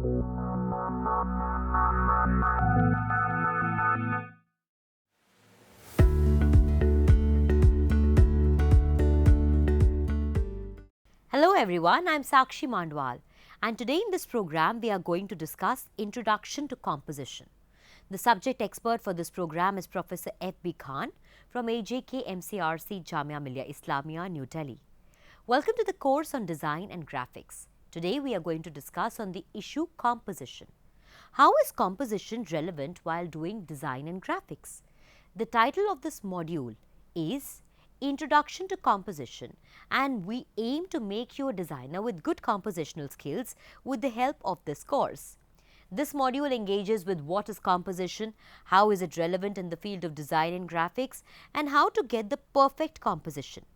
Hello everyone, I am Sakshi Mandwal, and today in this program we are going to discuss Introduction to Composition. The subject expert for this program is Professor F.B. Khan from AJK MCRC Jamia Millia Islamia, New Delhi. Welcome to the course on Design and Graphics. Today we are going to discuss on the issue composition. How is composition relevant while doing design and graphics? The title of this module is Introduction to Composition, and we aim to make you a designer with good compositional skills with the help of this course. This module engages with what is composition, how is it relevant in the field of design and graphics, and how to get the perfect composition.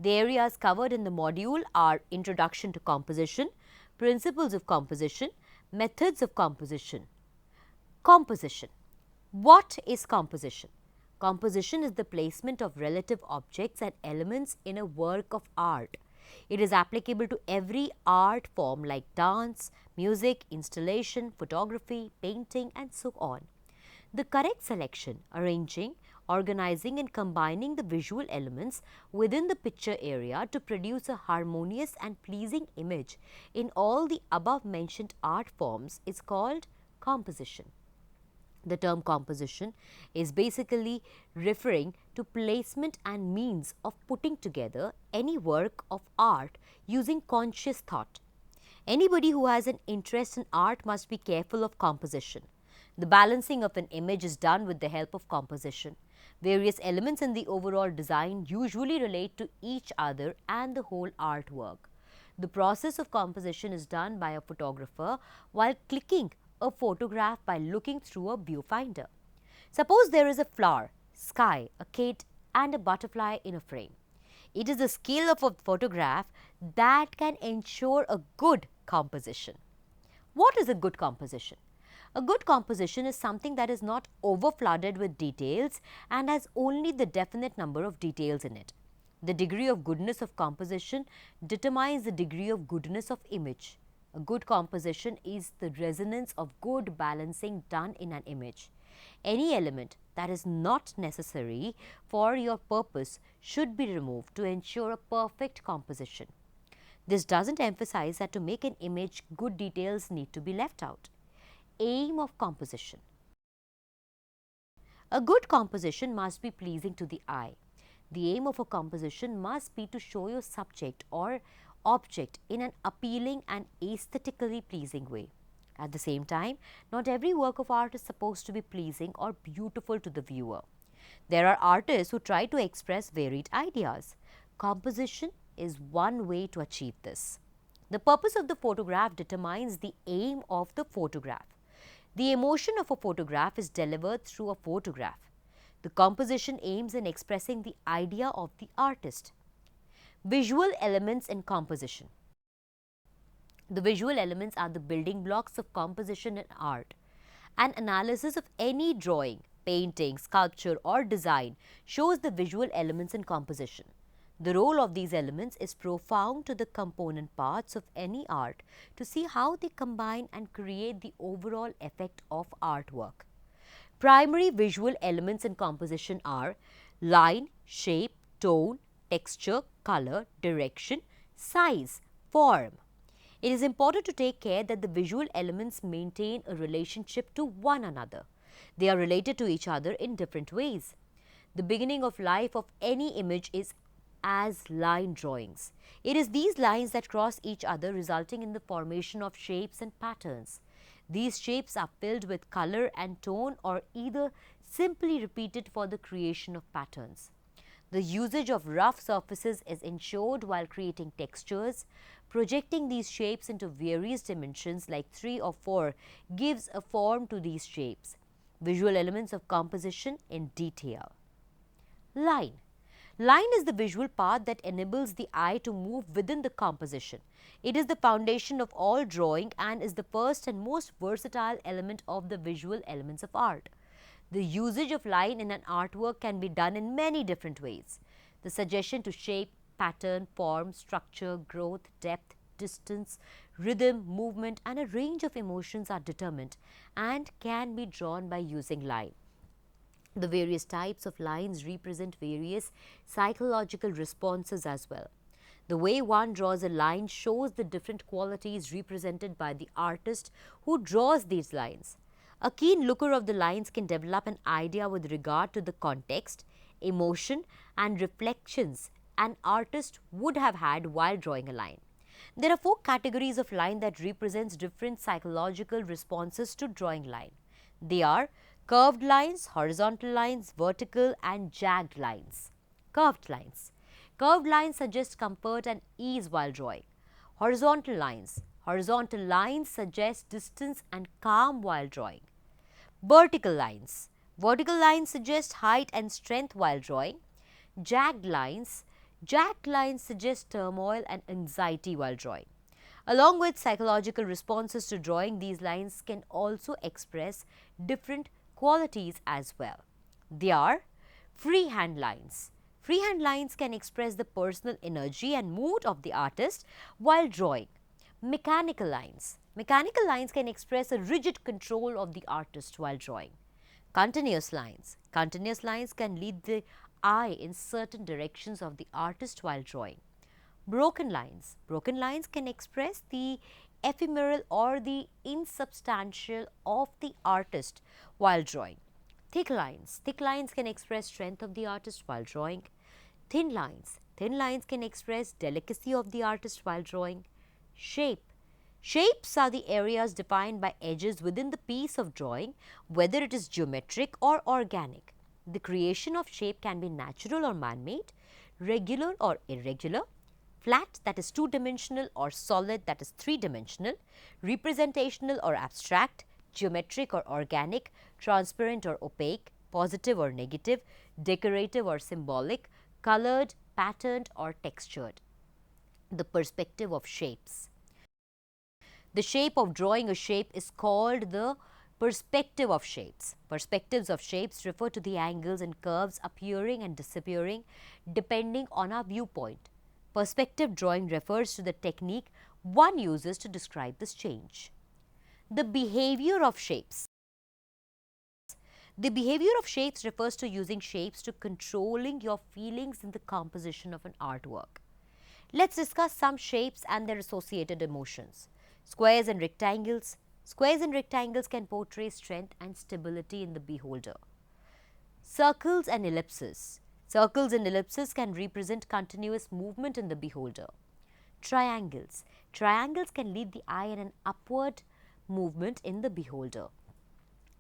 The areas covered in the module are Introduction to Composition, Principles of Composition, Methods of Composition. Composition. What is composition? Composition is the placement of relative objects and elements in a work of art. It is applicable to every art form like dance, music, installation, photography, painting, and so on. The correct selection, arranging, organizing and combining the visual elements within the picture area to produce a harmonious and pleasing image in all the above mentioned art forms is called composition. The term composition is basically referring to placement and means of putting together any work of art using conscious thought. Anybody who has an interest in art must be careful of composition. The balancing of an image is done with the help of composition. Various elements in the overall design usually relate to each other and the whole artwork. The process of composition is done by a photographer while clicking a photograph by looking through a viewfinder. Suppose there is a flower, sky, a kite and a butterfly in a frame. It is the skill of a photograph that can ensure a good composition. What is a good composition? A good composition is something that is not overflooded with details and has only the definite number of details in it. The degree of goodness of composition determines the degree of goodness of image. A good composition is the resonance of good balancing done in an image. Any element that is not necessary for your purpose should be removed to ensure a perfect composition. This doesn't emphasize that to make an image, good details need to be left out. Aim of composition. A good composition must be pleasing to the eye. The aim of a composition must be to show your subject or object in an appealing and aesthetically pleasing way. At the same time, not every work of art is supposed to be pleasing or beautiful to the viewer. There are artists who try to express varied ideas. Composition is one way to achieve this. The purpose of the photograph determines the aim of the photograph. The emotion of a photograph is delivered through a photograph. The composition aims in expressing the idea of the artist. Visual elements in composition. The visual elements are the building blocks of composition in art. An analysis of any drawing, painting, sculpture or design shows the visual elements in composition. The role of these elements is profound to the component parts of any art to see how they combine and create the overall effect of artwork. Primary visual elements in composition are line, shape, tone, texture, color, direction, size, form. It is important to take care that the visual elements maintain a relationship to one another. They are related to each other in different ways. The beginning of life of any image is as line drawings. It is these lines that cross each other, resulting in the formation of shapes and patterns. These shapes are filled with color and tone or either simply repeated for the creation of patterns. The usage of rough surfaces is ensured while creating textures. Projecting these shapes into various dimensions like 3 or 4 gives a form to these shapes. Visual elements of composition in detail. Line. Line is the visual path that enables the eye to move within the composition. It is the foundation of all drawing and is the first and most versatile element of the visual elements of art. The usage of line in an artwork can be done in many different ways. The suggestion to shape, pattern, form, structure, growth, depth, distance, rhythm, movement and a range of emotions are determined and can be drawn by using line. The various types of lines represent various psychological responses as well. The way one draws a line shows the different qualities represented by the artist who draws these lines. A keen looker of the lines can develop an idea with regard to the context, emotion and reflections an artist would have had while drawing a line. There are 4 categories of line that represents different psychological responses to drawing line. They are curved lines, horizontal lines, vertical and jagged lines. Curved lines. Curved lines suggest comfort and ease while drawing. Horizontal lines. Horizontal lines suggest distance and calm while drawing. Vertical lines. Vertical lines suggest height and strength while drawing. Jagged lines. Jagged lines suggest turmoil and anxiety while drawing. Along with psychological responses to drawing, these lines can also express different qualities as well. They are freehand lines. Freehand lines can express the personal energy and mood of the artist while drawing. Mechanical lines. Mechanical lines can express a rigid control of the artist while drawing. Continuous lines. Continuous lines can lead the eye in certain directions of the artist while drawing. Broken lines. Broken lines can express the ephemeral or the insubstantial of the artist while drawing. Thick lines. Thick lines can express strength of the artist while drawing. Thin lines. Thin lines can express delicacy of the artist while drawing. Shape. Shapes are the areas defined by edges within the piece of drawing, whether it is geometric or organic. The creation of shape can be natural or man-made, regular or irregular, flat that is two-dimensional or solid that is three-dimensional, representational or abstract, geometric or organic, transparent or opaque, positive or negative, decorative or symbolic, colored, patterned or textured. The perspective of shapes. The shape of drawing a shape is called the perspective of shapes. Perspectives of shapes refer to the angles and curves appearing and disappearing depending on our viewpoint. Perspective drawing refers to the technique one uses to describe this change. The behavior of shapes. The behavior of shapes refers to using shapes to controlling your feelings in the composition of an artwork. Let's discuss some shapes and their associated emotions. Squares and rectangles. Squares and rectangles can portray strength and stability in the beholder. Circles and ellipses. Circles and ellipses can represent continuous movement in the beholder. Triangles. Triangles can lead the eye in an upward movement in the beholder.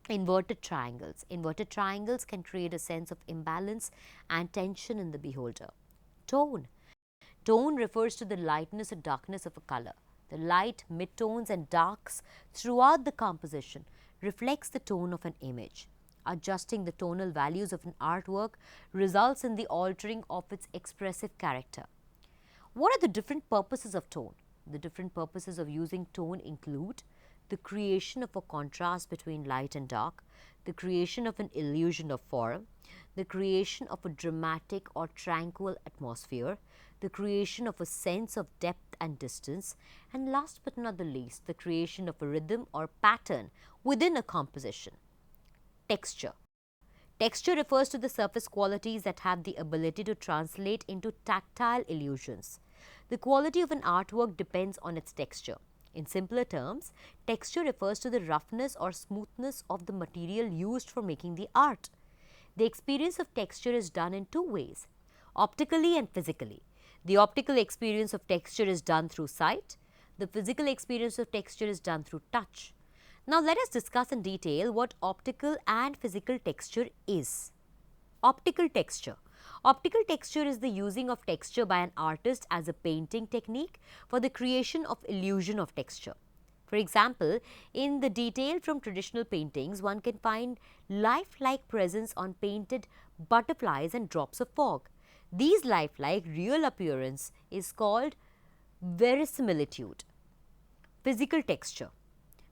Inverted triangles. Inverted triangles can create a sense of imbalance and tension in the beholder. Tone. Tone refers to the lightness or darkness of a color. The light, midtones and darks throughout the composition reflects the tone of an image. Adjusting the tonal values of an artwork results in the altering of its expressive character. What are the different purposes of tone? The different purposes of using tone include the creation of a contrast between light and dark, the creation of an illusion of form, the creation of a dramatic or tranquil atmosphere, the creation of a sense of depth and distance, and last but not the least, the creation of a rhythm or pattern within a composition. Texture. Texture refers to the surface qualities that have the ability to translate into tactile illusions. The quality of an artwork depends on its texture. In simpler terms, texture refers to the roughness or smoothness of the material used for making the art. The experience of texture is done in two ways, optically and physically. The optical experience of texture is done through sight. The physical experience of texture is done through touch. Now let us discuss in detail what optical and physical texture is. Optical texture. Optical texture is the using of texture by an artist as a painting technique for the creation of illusion of texture. For example, in the detail from traditional paintings, one can find lifelike presence on painted butterflies and drops of fog. These lifelike real appearance is called verisimilitude. Physical texture.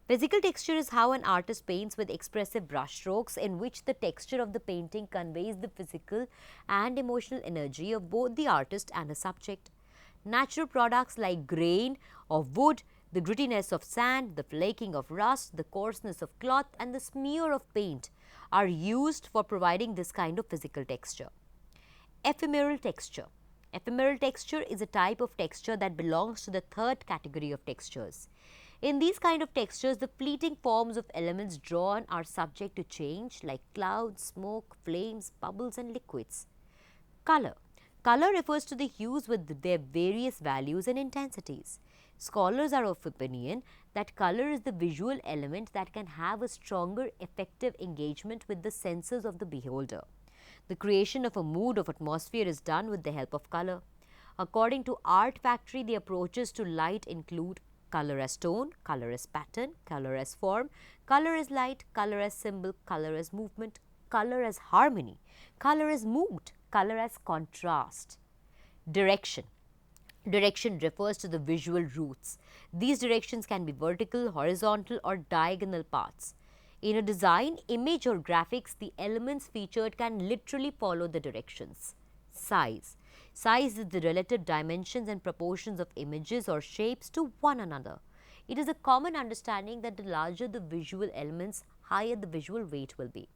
Physical texture is how an artist paints with expressive brushstrokes in which the texture of the painting conveys the physical and emotional energy of both the artist and the subject. Natural products like grain of wood, the grittiness of sand, the flaking of rust, the coarseness of cloth and the smear of paint are used for providing this kind of physical texture. Ephemeral texture. Ephemeral texture is a type of texture that belongs to the third category of textures. In these kind of textures, the fleeting forms of elements drawn are subject to change like clouds, smoke, flames, bubbles and liquids. Color. Color refers to the hues with their various values and intensities. Scholars are of opinion that color is the visual element that can have a stronger effective engagement with the senses of the beholder. The creation of a mood of atmosphere is done with the help of color. According to Art Factory, the approaches to light include color as tone, color as pattern, color as form, color as light, color as symbol, color as movement, color as harmony, color as mood, color as contrast. Direction. Direction refers to the visual routes. These directions can be vertical, horizontal or diagonal paths. In a design, image or graphics, the elements featured can literally follow the directions. Size. Size is the relative dimensions and proportions of images or shapes to one another. It is a common understanding that the larger the visual elements, higher the visual weight will be.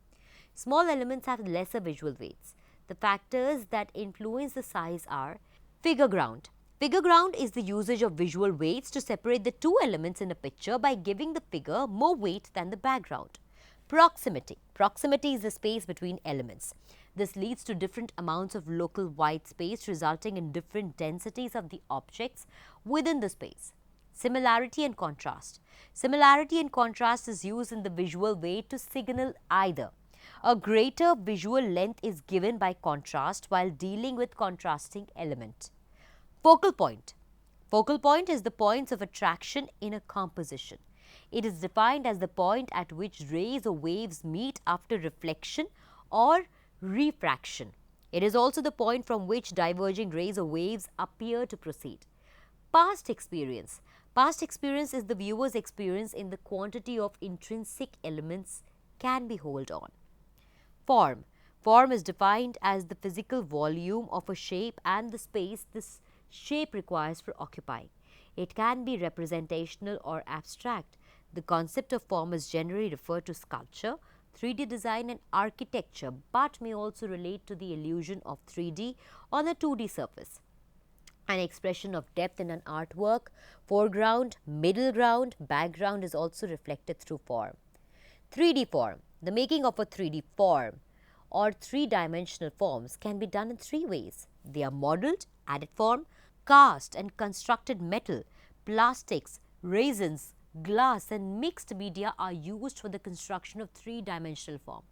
Small elements have lesser visual weights. The factors that influence the size are figure ground. Figure ground is the usage of visual weights to separate the two elements in a picture by giving the figure more weight than the background. Proximity. Proximity is the space between elements. This leads to different amounts of local white space resulting in different densities of the objects within the space. Similarity and contrast. Similarity and contrast is used in the visual weight to signal either a greater visual length is given by contrast while dealing with contrasting element. Focal point. Focal point is the points of attraction in a composition. It is defined as the point at which rays or waves meet after reflection or refraction. It is also the point from which diverging rays or waves appear to proceed. Past experience. Past experience is the viewer's experience in the quantity of intrinsic elements can be held on. Form. Form is defined as the physical volume of a shape and the space this shape requires for occupying. It can be representational or abstract. The concept of form is generally referred to sculpture, 3D design and architecture, but may also relate to the illusion of 3D on a 2D surface. An expression of depth in an artwork, foreground, middle ground, background is also reflected through form. 3D form. The making of a 3D form or three-dimensional forms can be done in three ways. They are modeled, added form, cast and constructed metal, plastics, resins, glass and mixed media are used for the construction of three-dimensional form.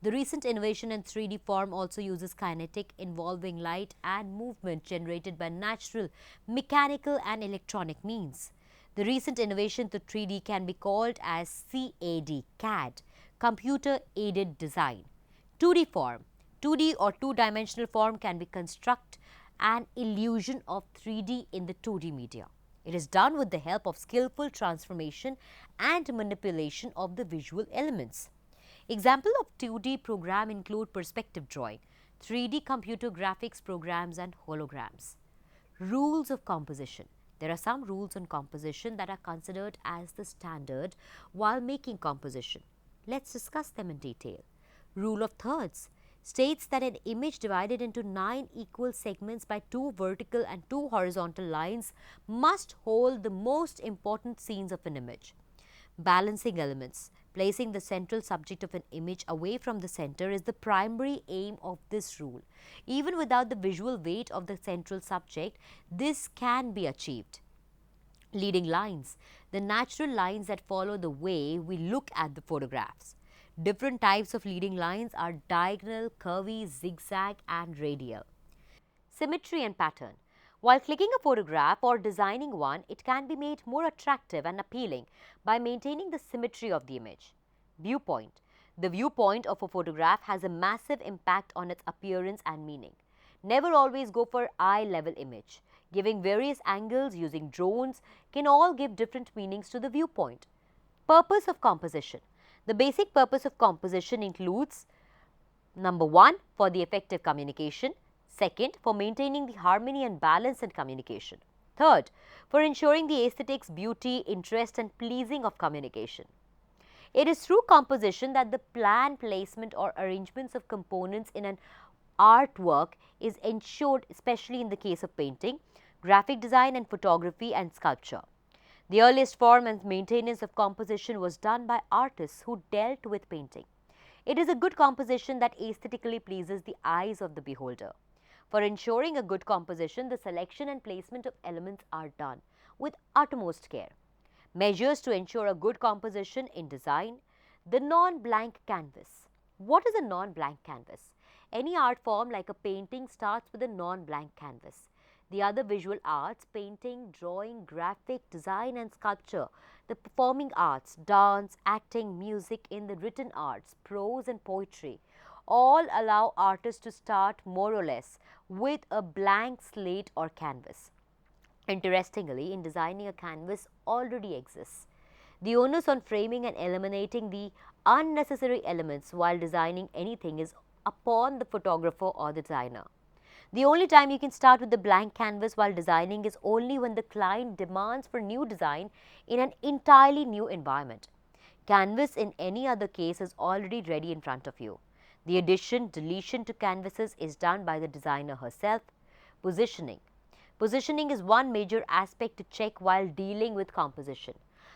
The recent innovation in 3D form also uses kinetic involving light and movement generated by natural, mechanical and electronic means. The recent innovation to 3D can be called as CAD, Computer Aided Design. 2D form. 2D or two-dimensional form can be construct an illusion of 3D in the 2D media. It is done with the help of skillful transformation and manipulation of the visual elements. Example of 2D program include perspective drawing, 3D computer graphics programs and holograms. Rules of composition. There are some rules on composition that are considered as the standard while making composition. Let's discuss them in detail. Rule of thirds states that an image divided into 9 equal segments by 2 vertical and 2 horizontal lines must hold the most important scenes of an image. Balancing elements. Placing the central subject of an image away from the center is the primary aim of this rule. Even without the visual weight of the central subject, this can be achieved. Leading lines. The natural lines that follow the way we look at the photographs. Different types of leading lines are diagonal, curvy, zigzag and radial. Symmetry and pattern. While clicking a photograph or designing one, it can be made more attractive and appealing by maintaining the symmetry of the image. Viewpoint. The viewpoint of a photograph has a massive impact on its appearance and meaning. Never always go for eye-level image. Giving various angles using drones can all give different meanings to the viewpoint. Purpose of composition. The basic purpose of composition includes number 1, for the effective communication, Second, for maintaining the harmony and balance in communication. Third, for ensuring the aesthetics, beauty, interest and pleasing of communication. It is through composition that the plan, placement or arrangements of components in an artwork is ensured, especially in the case of painting, graphic design and photography and sculpture. The earliest form and maintenance of composition was done by artists who dealt with painting. It is a good composition that aesthetically pleases the eyes of the beholder. For ensuring a good composition, the selection and placement of elements are done with utmost care. Measures to ensure a good composition in design. The non-blank canvas. What is a non-blank canvas? Any art form like a painting starts with a non-blank canvas. The other visual arts, painting, drawing, graphic, design and sculpture, the performing arts, dance, acting, music, in the written arts, prose and poetry, all allow artists to start more or less with a blank slate or canvas. Interestingly, in designing a canvas already exists. The onus on framing and eliminating the unnecessary elements while designing anything is upon the photographer or the designer. The only time you can start with the blank canvas while designing is only when the client demands for new design in an entirely new environment. Canvas in any other case is already ready in front of you. The addition, deletion to canvases is done by the designer herself. Positioning. Positioning is one major aspect to check while dealing with composition.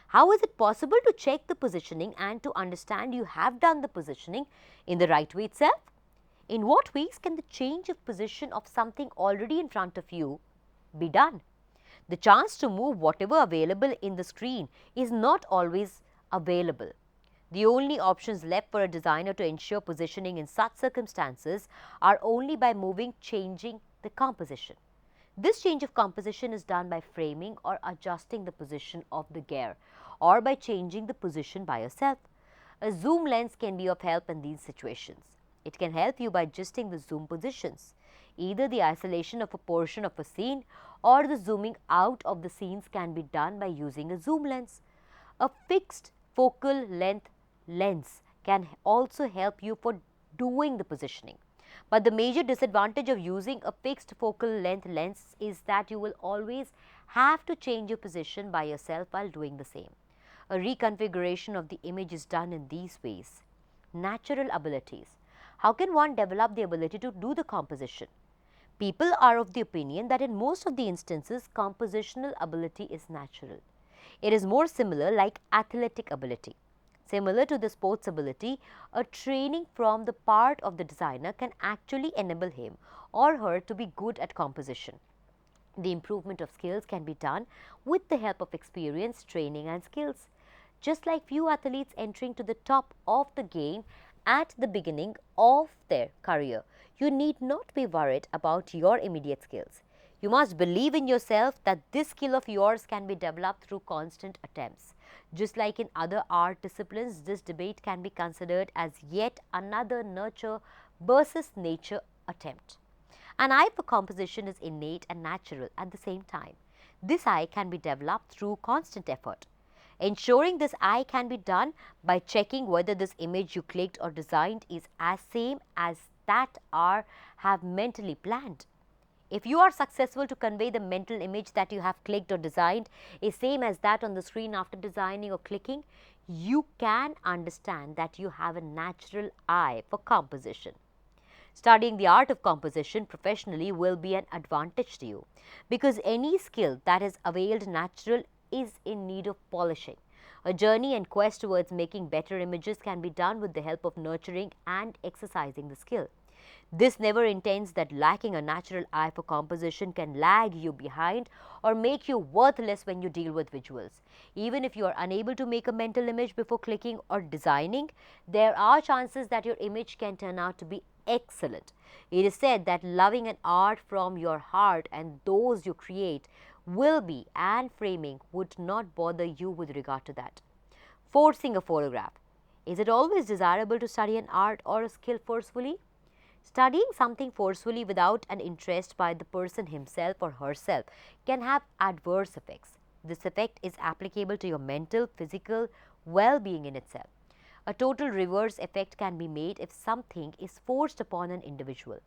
How is it possible to check the positioning and to understand you have done the positioning in the right way itself? In what ways can the change of position of something already in front of you be done? The chance to move whatever available in the screen is not always available. The only options left for a designer to ensure positioning in such circumstances are only by changing the composition. This change of composition is done by framing or adjusting the position of the gear, or by changing the position by yourself. A zoom lens can be of help in these situations. It can help you by adjusting the zoom positions. Either the isolation of a portion of a scene or the zooming out of the scenes can be done by using a zoom lens. A fixed focal length lens can also help you for doing the positioning. But the major disadvantage of using a fixed focal length lens is that you will always have to change your position by yourself while doing the same. A reconfiguration of the image is done in these ways. Natural abilities. How can one develop the ability to do the composition? People are of the opinion that in most of the instances, compositional ability is natural. It is more similar like athletic ability. Similar to the sports ability, a training from the part of the designer can actually enable him or her to be good at composition. The improvement of skills can be done with the help of experience, training and skills. Just like few athletes entering to the top of the game at the beginning of their career, you need not be worried about your immediate skills. You must believe in yourself that this skill of yours can be developed through constant attempts. Just like in other art disciplines, this debate can be considered as yet another nurture versus nature attempt. An eye for composition is innate and natural at the same time. This eye can be developed through constant effort. Ensuring this eye can be done by checking whether this image you clicked or designed is as same as that are have mentally planned. If you are successful to convey the mental image that you have clicked or designed is same as that on the screen after designing or clicking, you can understand that you have a natural eye for composition. Studying the art of composition professionally will be an advantage to you, because any skill that is availed natural is in need of polishing. A journey and quest towards making better images can be done with the help of nurturing and exercising the skill. This never intends that lacking a natural eye for composition can lag you behind or make you worthless when you deal with visuals. Even if you are unable to make a mental image before clicking or designing, there are chances that your image can turn out to be excellent. It is said that loving an art from your heart and those you create will be, and framing would not bother you with regard to that. Forcing a photograph. Is it always desirable to study an art or a skill forcefully? Studying something forcefully without an interest by the person himself or herself can have adverse effects. This effect is applicable to your mental, physical well-being in itself. A total reverse effect can be made if something is forced upon an individual.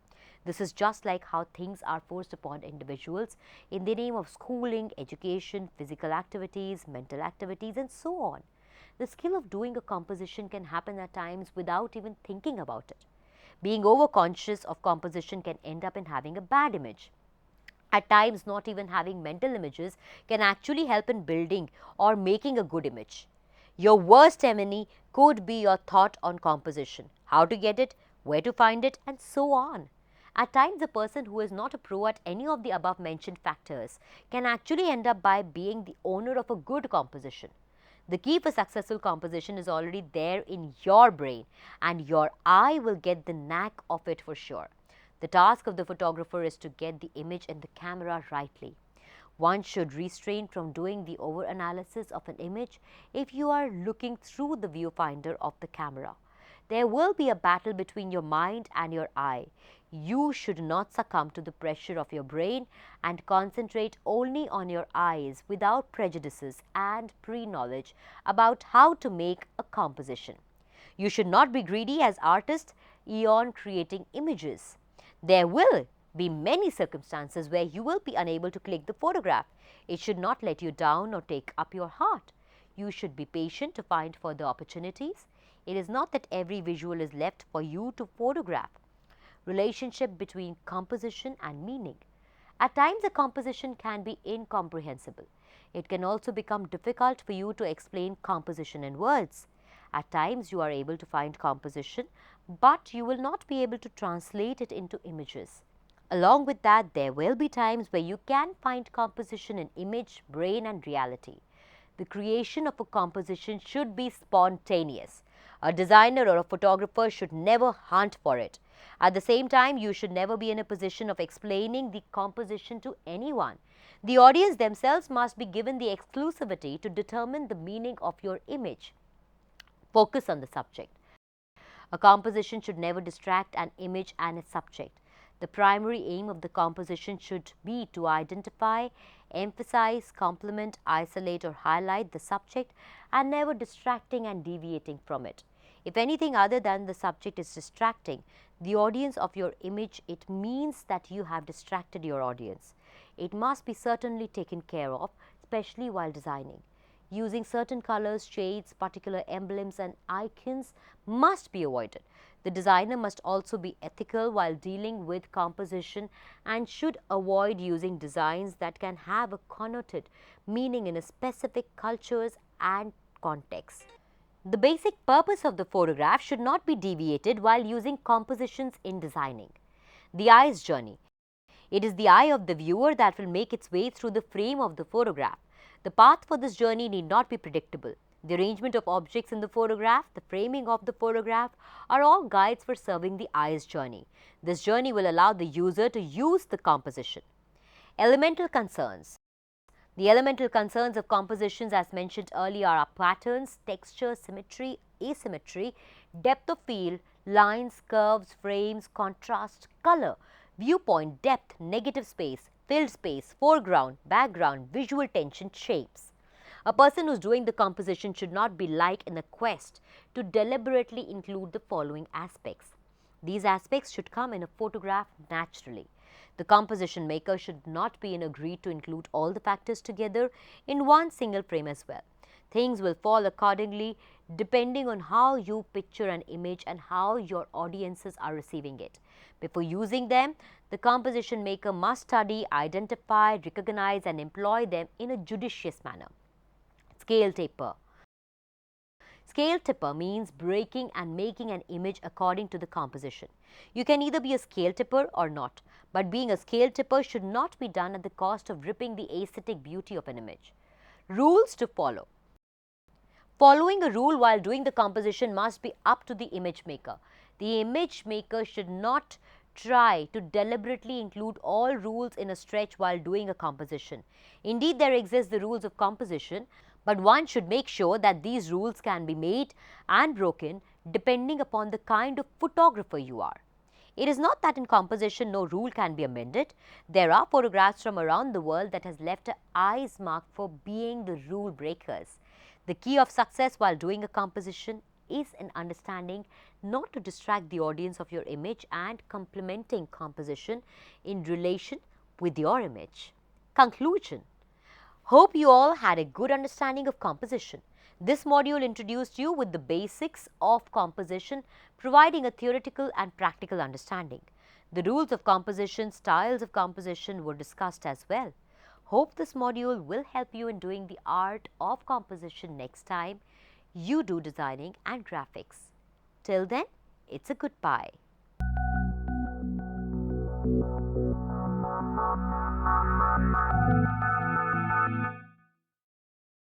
This is just like how things are forced upon individuals in the name of schooling, education, physical activities, mental activities, and so on. The skill of doing a composition can happen at times without even thinking about it. Being overconscious of composition can end up in having a bad image. At times, not even having mental images can actually help in building or making a good image. Your worst enemy could be your thought on composition, how to get it, where to find it, and so on. At times, a person who is not a pro at any of the above mentioned factors can actually end up by being the owner of a good composition. The key for successful composition is already there in your brain, and your eye will get the knack of it for sure. The task of the photographer is to get the image in the camera rightly. One should restrain from doing the over-analysis of an image if you are looking through the viewfinder of the camera. There will be a battle between your mind and your eye. You should not succumb to the pressure of your brain and concentrate only on your eyes without prejudices and pre-knowledge about how to make a composition. You should not be greedy as artists on creating images. There will be many circumstances where you will be unable to click the photograph. It should not let you down or take up your heart. You should be patient to find further opportunities. It is not that every visual is left for you to photograph. Relationship between composition and meaning. At times, a composition can be incomprehensible. It can also become difficult for you to explain composition in words. At times, you are able to find composition, but you will not be able to translate it into images. Along with that, there will be times where you can find composition in image, brain, and reality. The creation of a composition should be spontaneous. A designer or a photographer should never hunt for it. At the same time, you should never be in a position of explaining the composition to anyone. The audience themselves must be given the exclusivity to determine the meaning of your image. Focus on the subject. A composition should never distract an image and its subject. The primary aim of the composition should be to identify, emphasize, complement, isolate, or highlight the subject, and never distracting and deviating from it. If anything other than the subject is distracting the audience of your image, it means that you have distracted your audience. It must be certainly taken care of, especially while designing. Using certain colors, shades, particular emblems, and icons must be avoided. The designer must also be ethical while dealing with composition and should avoid using designs that can have a connoted meaning in a specific cultures and context. The basic purpose of the photograph should not be deviated while using compositions in designing. The eye's journey. It is the eye of the viewer that will make its way through the frame of the photograph. The path for this journey need not be predictable. The arrangement of objects in the photograph, the framing of the photograph are all guides for serving the eye's journey. This journey will allow the user to use the composition. Elemental concerns. The elemental concerns of compositions as mentioned earlier are patterns, texture, symmetry, asymmetry, depth of field, lines, curves, frames, contrast, color, viewpoint, depth, negative space, filled space, foreground, background, visual tension, shapes. A person who is doing the composition should not be like in a quest to deliberately include the following aspects. These aspects should come in a photograph naturally. The composition maker should not be in a greed to include all the factors together in one single frame as well. Things will fall accordingly depending on how you picture an image and how your audiences are receiving it. Before using them, the composition maker must study, identify, recognize, and employ them in a judicious manner. Scale taper. Scale tipper means breaking and making an image according to the composition. You can either be a scale tipper or not, but being a scale tipper should not be done at the cost of ripping the aesthetic beauty of an image. Rules to follow. Following a rule while doing the composition must be up to the image maker. The image maker should not try to deliberately include all rules in a stretch while doing a composition. Indeed, there exist the rules of composition, but one should make sure that these rules can be made and broken depending upon the kind of photographer you are. It is not that in composition no rule can be amended. There are photographs from around the world that has left an eye's mark for being the rule breakers. The key of success while doing a composition is an understanding not to distract the audience of your image and complementing composition in relation with your image. Conclusion. Hope you all had a good understanding of composition. This module introduced you with the basics of composition, providing a theoretical and practical understanding. The rules of composition, styles of composition were discussed as well. Hope this module will help you in doing the art of composition next time you do designing and graphics. Till then, it's a goodbye.